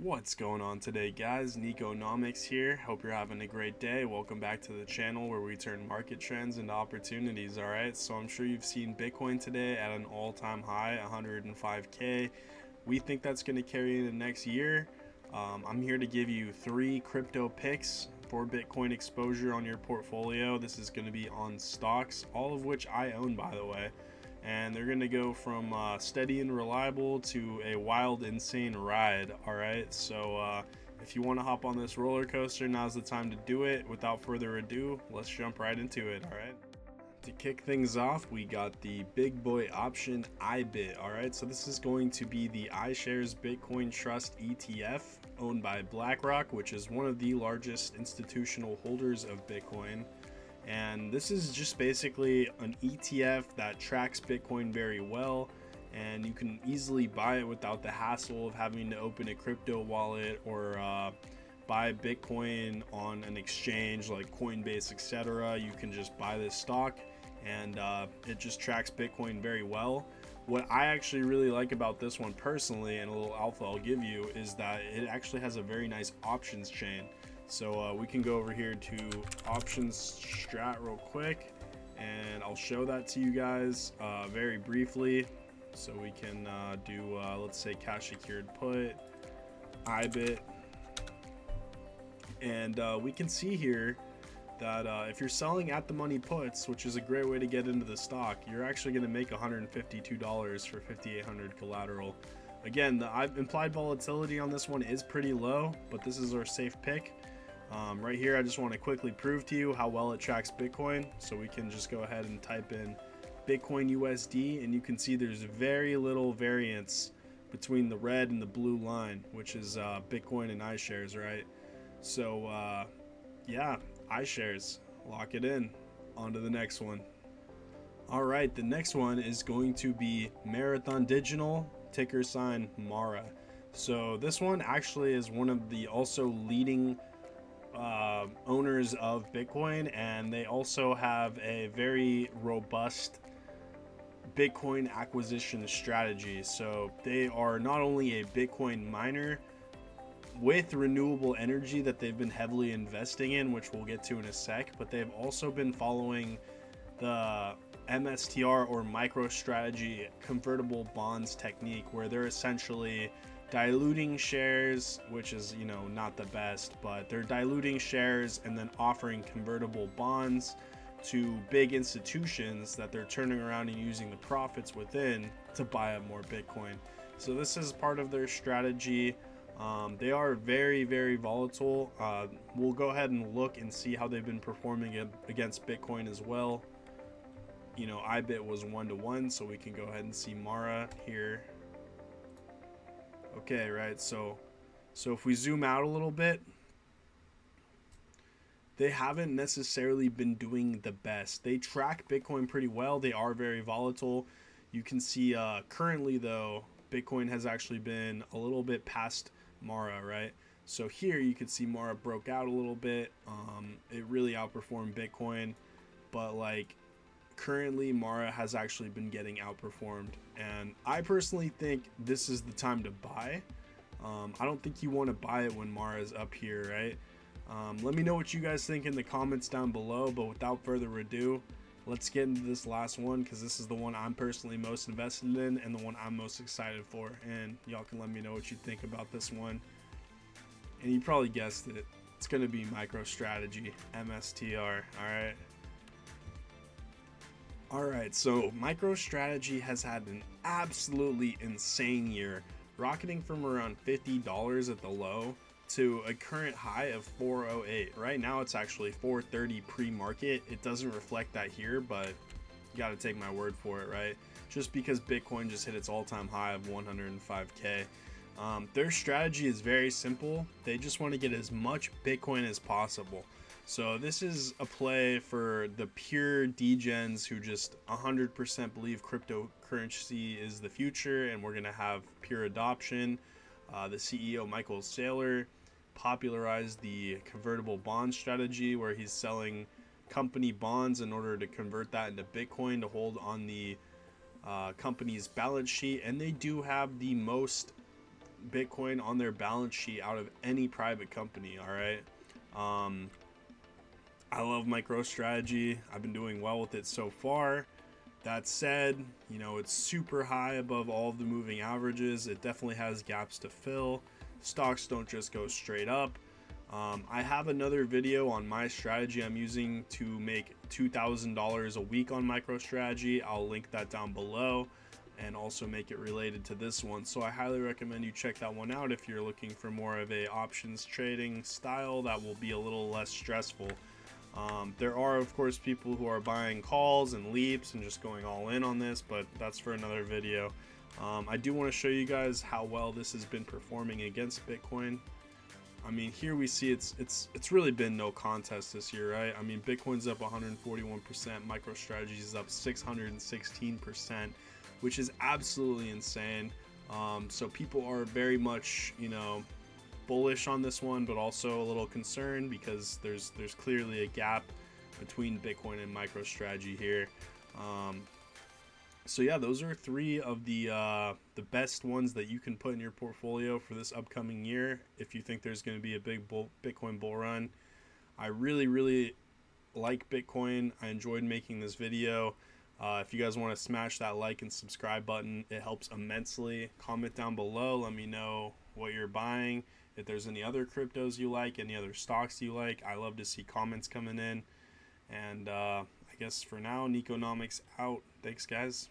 What's going on today, guys? Niconomics here. Hope you're having a great day. Welcome back to the channel where we turn market trends into opportunities. Alright, so I'm sure you've seen Bitcoin today at an all-time high, 105K. We think that's going to carry into next year. I'm here to give you 3 crypto picks for Bitcoin exposure on your portfolio. This is going to be on stocks, all of which I own, by the way. And they're going to go from steady and reliable to a wild, insane ride. All right, so if you want to hop on this roller coaster, now's the time to do it. Without further ado, let's jump right into it. All right, to kick things off, we got the big boy option IBIT. All right, so this is going to be the iShares Bitcoin Trust ETF owned by BlackRock, which is one of the largest institutional holders of Bitcoin. And this is just basically an ETF that tracks Bitcoin very well, and you can easily buy it without the hassle of having to open a crypto wallet or buy Bitcoin on an exchange like Coinbase, etc. You can just buy this stock, and it just tracks Bitcoin very well. What I actually really like about this one personally, and a little alpha I'll give you, is that it actually has a very nice options chain. So we can go over here to options strat real quick, and I'll show that to you guys very briefly. So we can do, let's say, cash secured put, IBIT, and we can see here that if you're selling at the money puts, which is a great way to get into the stock, you're actually going to make $152 for 5,800 collateral. Again, the implied volatility on this one is pretty low, but this is our safe pick. Right here, I just want to quickly prove to you how well it tracks Bitcoin. So we can just go ahead and type in Bitcoin USD, and you can see there's very little variance between the red and the blue line, which is Bitcoin and iShares, right? So yeah, iShares, lock it in. On to the next one. All right, the next one is going to be Marathon Digital, ticker sign MARA. So this one actually is one of the also leading owners of Bitcoin, and they also have a very robust Bitcoin acquisition strategy. So they are not only a Bitcoin miner with renewable energy that they've been heavily investing in, which we'll get to in a sec, but they've also been following the MSTR or MicroStrategy convertible bonds technique, where they're essentially diluting shares, which is, not the best, but they're diluting shares and then offering convertible bonds to big institutions that they're turning around and using the profits within to buy up more Bitcoin. So this is part of their strategy. They are very, very volatile. We'll go ahead and look and see how they've been performing against Bitcoin as well. IBIT was 1-to-1, so we can go ahead and see MARA here. Okay, right, so if we zoom out a little bit, they haven't necessarily been doing the best. They track Bitcoin pretty well. They are very volatile. You can see currently, though, Bitcoin has actually been a little bit past MARA, right? So here you can see MARA broke out a little bit. It really outperformed Bitcoin, but currently MARA has actually been getting outperformed, and I personally think this is the time to buy. I don't think you want to buy it when MARA is up here, right? Let me know what you guys think in the comments down below, but without further ado, let's get into this last one, because this is the one I'm personally most invested in and the one I'm most excited for, and y'all can let me know what you think about this one. And you probably guessed it, it's going to be MicroStrategy, MSTR. Alright, so MicroStrategy has had an absolutely insane year, rocketing from around $50 at the low to a current high of $408. Right now it's actually $430 pre-market. It doesn't reflect that here, but you gotta take my word for it, right? Just because Bitcoin just hit its all-time high of 105K. Their strategy is very simple. They just want to get as much Bitcoin as possible. So this is a play for the pure degens who just 100% believe cryptocurrency is the future and we're going to have pure adoption. The CEO, Michael Saylor, popularized the convertible bond strategy, where he's selling company bonds in order to convert that into Bitcoin to hold on the company's balance sheet. And they do have the most Bitcoin on their balance sheet out of any private company. All right. I love MicroStrategy. I've been doing well with it so far. That said, you know, it's super high above all of the moving averages. It definitely has gaps to fill. Stocks don't just go straight up. I have another video on my strategy I'm using to make $2,000 a week on MicroStrategy. I'll link that down below and also make it related to this one. So I highly recommend you check that one out if you're looking for more of a options trading style that will be a little less stressful. There are, of course, people who are buying calls and leaps and just going all in on this, but that's for another video. I do want to show you guys how well this has been performing against Bitcoin. I mean, here we see it's really been no contest this year, right? I mean, Bitcoin's up 141%, MicroStrategy is up 616%, which is absolutely insane. So people are very much, you know, bullish on this one, but also a little concerned because there's clearly a gap between Bitcoin and MicroStrategy here. So yeah, those are three of the best ones that you can put in your portfolio for this upcoming year if you think there's going to be a big Bitcoin bull run. I really like Bitcoin. I enjoyed making this video. If you guys want to smash that like and subscribe button, it helps immensely. Comment down below, let me know what you're buying. If there's any other cryptos you like, any other stocks you like, I love to see comments coming in. And I guess for now, Niconomics out. Thanks, guys.